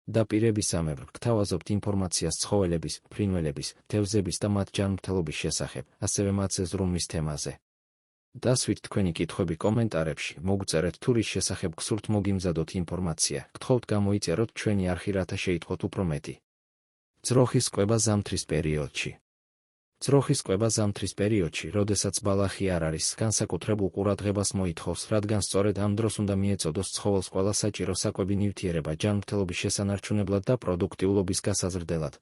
დაპირებისამებრ გთავაზობთ ინფორმაციას ცხოველების, ფრინველების, თევზების და მათ ჯანმრთელობის შესახებ, ასევე მათზე ზრუნვის თემაზე. დასვით თქვენი კითხვები კომენტარებში, მოგწერეთ თუ რის შესახებ გსურთ მოგიმზადოთ ინფორმაცია, გთხოვთ გამოიწეროთ ჩვენი არხი რათა შეიტყოთ უფრო მეტი. ძროხის კვება ზამთრის პერიოდში. ძროხის კვება ზამთრის პერიოდში, როდესაც ბალახი არ არის, განსაკუთრებულ ყურადღებას მოითხოვს, რადგან სწორედ ამ დროს უნდა მიეწოდოს ცხოველს ყველა საჭირო საკვები ნივთიერება ჯანმრთელობის შესანარჩუნებლად და პროდუქტიულობის გასაზრდელად.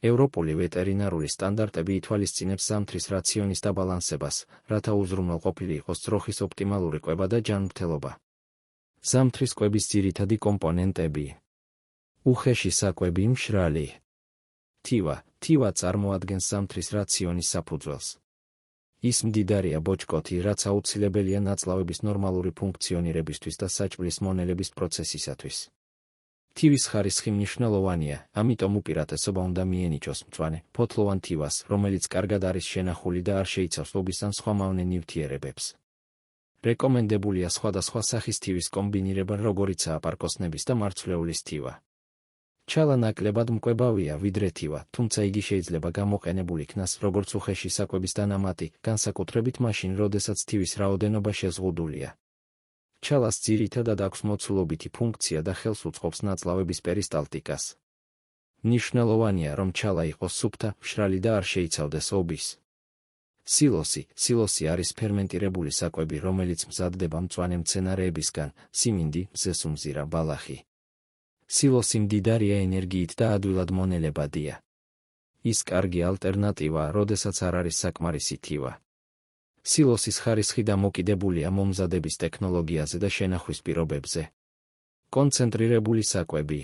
ევროპული ვეტერინარული სტანდარტები ითვალისწინებს ზამთრის რაციონის დაბალანსებას, რათა უზრუნველყოფილი იყოს ძროხის ოპტიმალური კვება და ჯანმრთელობა. ზამთრის კვების ძირითადი კომპონენტები. უხეში საკვები, მშრალი. თივა წარმოადგენს ზამთრის რაციონის საფუძველს. ის მდიდარია ბოჭკოთი, რაც აუცილებელია ნაწლავების ნორმალური ფუნქციონირებისთვის და საჭმლის მონელების პროცესისათვის. თივის ხარისხი მნიშვნელოვანია, ამიტომ უპირატესობა უნდა მიენიჭოს მწვანე, ფოთლოვან თივას, რომელიც კარგად არის შენახული და არ შეიცავს ობის ან სხვა მავნე ნივთიერებებს. რეკომენდებულია სხვადასხვა სახის თივის კომბინირება, როგორიცაა პარკოსნების და მარცვლეულის თივა. ჩალა ნაკლებად მკვებავია, ვიდრე თივა, თუმცა იგი შეიძლება გამოყენებულ იქნას, როგორც უხეში საკვების დანამატი, განსაკუთრებით მაშინ, როდესაც თივის რაოდენობა შეზღუდულია. ჩალას ძირითადად აქვს მოცულობითი ფუნქცია და ხელს უწყობს ნაწლავების პერისტალტიკას. მნიშვნელოვანია, რომ ჩალა იყოს სუფთა, მშრალი და არ შეიცავდეს ობის. სილოსი არის ფერმენტირებული საკვები, რომელიც მზადდება მწვანე მცენარეებისგან, სიმინდი, მზესუმზირა, ბალახი. სილოსი მდიდარია ენერგიით და ადვილად მონელებადია. ის კარგი ალტერნატივაა, როდესაც არ არის საკმარისი თივა. სილოსის ხარისხი დამოკიდებულია მომზადების ტექნოლოგიაზე და შენახვის პირობებზე. კონცენტრირებული საკვები.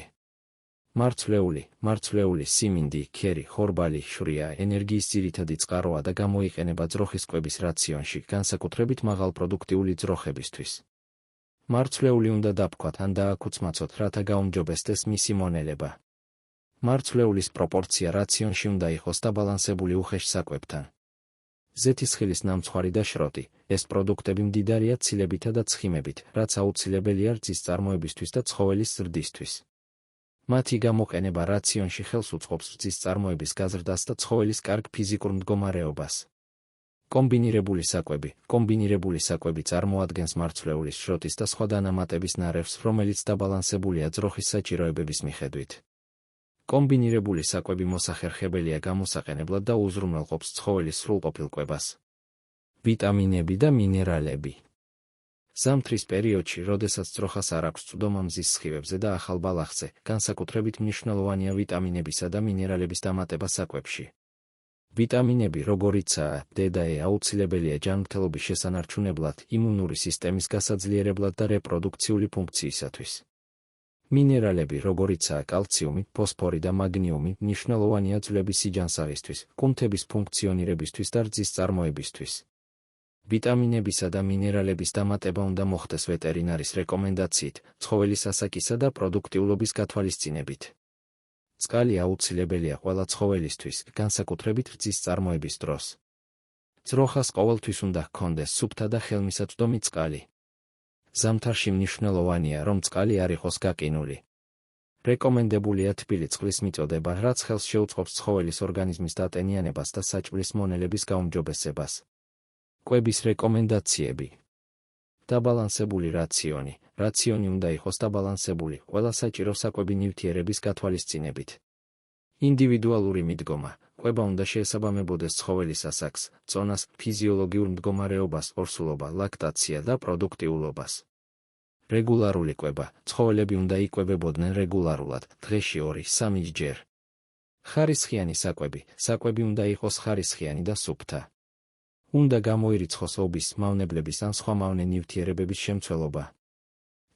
მარცვლეული, სიმინდი, ქერი, ხორბალი, შვრია, ენერგიის ძირითადი წყაროა და გამოიყენება ძროხის კვების რაციონში, განსაკუთრებით მაღალპროდუქტიული ძროხებისთვის. მარცვლეული უნდა დაფქვათ ან დააკუცმაცოთ, რათა გაუმჯობესდეს მისი მონელება. მარცვლეულის პროპორცია რაციონში უნდა იყოს დაბალანსებული უხეშ საკვებთან. ზეთისხილის ნამცხვარი და შროტი, ეს პროდუქტები მდიდარია ცილებითა და ცხიმებით, რაც აუცილებელია რძის წარმოებისთვის და ცხოველის ზრდისთვის. მათი გამოყენება რაციონში ხელს უწყობს რძის წარმოების გაზრდას და ცხოველის კარგ ფიზიკურ მდგომარეობას. კომბინირებული საკვები წარმოადგენს მარცვლეულის, შროტის და სხვა დანამატების ნარევს, რომელიც დაბალანსებულია ძროხის საჭიროებების მიხედვით. კომბინირებული საკვები მოსახერხებელია გამოსაყენებლად და უზრუნველყოფს ცხოველის სრულყოფილ კვებას. ვიტამინები და მინერალები. ზამთრის პერიოდში, როდესაც ძროხას არ აქვს წვდომა მზის სხივებზე და ახალ ბალახზე, განსაკუთრებით მნიშვნელოვანია ვიტამინებისა და მინერალების დამატება საკვებში. ვიტამინები, როგორიცაა D და E, აუცილებელია ჯანმრთელობის შესანარჩუნებლად, იმუნური სისტემის გასაძლიერებლად და რეპროდუქციული ფუნქციისათვის. მინერალები, როგორიცაა კალციუმი, ფოსფორი და მაგნიუმი, მნიშვნელოვანია ძვლების სიჯანსაღისთვის, კუნთების ფუნქციონირებისთვის და რძის წარმოებისთვის. ვიტამინებისა და მინერალების დამატება უნდა მოხდეს ვეტერინარის რეკომენდაციით, ცხოველის ასაკისა და პროდუქტიულობის გათვალისწინებით. წყალი აუცილებელია ყველა ცხოველისთვის, განსაკუთრებით რძის წარმოების დროს. ძროხას ყოველთვის უნდა ჰქონდეს სუფთა და ხელმისაწვდომი წყალი. ზამთარში მნიშვნელოვანია, რომ წყალი არ იყოს გაყინული. რეკომენდებულია თბილი წყლის მიწოდება, რაც ხელს შეუწყობს ცხოველის ორგანიზმის დატენიანებას და საჭმლის მონელების გაუმჯობესებას. კვების რეკომენდაციები. დაბალანსებული რაციონი. რაციონი უნდა იყოს დაბალანსებული, ყველა საჭირო საკვები ნივთიერების გათვალისწინებით. ინდივიდუალური მიდგომა. კვება უნდა შეესაბამებოდეს ცხოველის ასაკს, წონას, ფიზიოლოგიურ მდგომარეობას, ორსულობა, ლაქტაცია და პროდუქტიულობას. რეგულარული კვება. ცხოველები უნდა იკვებებოდნენ რეგულარულად, დღეში 2-3 ჯერ. ხარისხიანი საკვები. საკვები უნდა იყოს ხარისხიანი და სუფთა. უნდა გამოირიცხოს ობის, მავნებლების ან სხვა მავნე ნივთიერებების შემცველობა.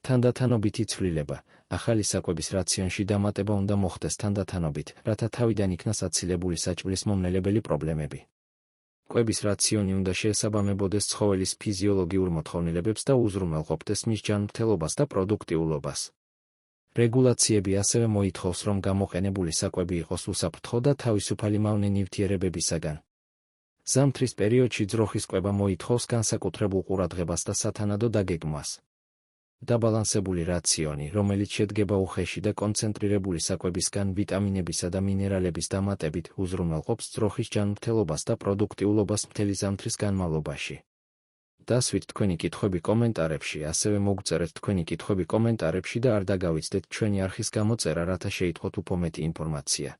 თანდათანობითი ცვლილება. ახალი საკვების რაციონში დამატება უნდა მოხდეს თანდათანობით, რათა თავიდან იქნას აცილებული საჭმლის მომნელებელი პრობლემები. კვების რაციონი უნდა შეესაბამებოდეს ცხოველის ფიზიოლოგიურ მოთხოვნილებებს და უზრუნველყოფდეს მის ჯანმრთელობას და პროდუქტიულობას. რეგულაციები ასევე მოითხოვს, რომ გამოყენებული საკვები იყოს უსაფრთხო და თავისუფალი მავნე ნივთიერებებისაგან. ზამთრის პერიოდში ძროხის კვება მოითხოვს განსაკუთრებულ ყურადღებას და სათანადო დაგეგმვას. დაბალანსებული რაციონი, რომელიც შედგება უხეში და კონცენტრირებული საკვებისგან, ვიტამინებისა და მინერალების დამატებით, უზრუნველყოფს ძროხის ჯანმრთელობას და პროდუქტიულობას მთელი ზამთრის განმავლობაში. დასვით თქვენი კითხვები კომენტარებში, ასევე მოგწერეთ თქვენი კითხვები კომენტარებში და არ დაგავიწყდეთ ჩვენი არხის გამოწერა, რათა შეიტყოთ უფრო მეტი ინფორმაცია.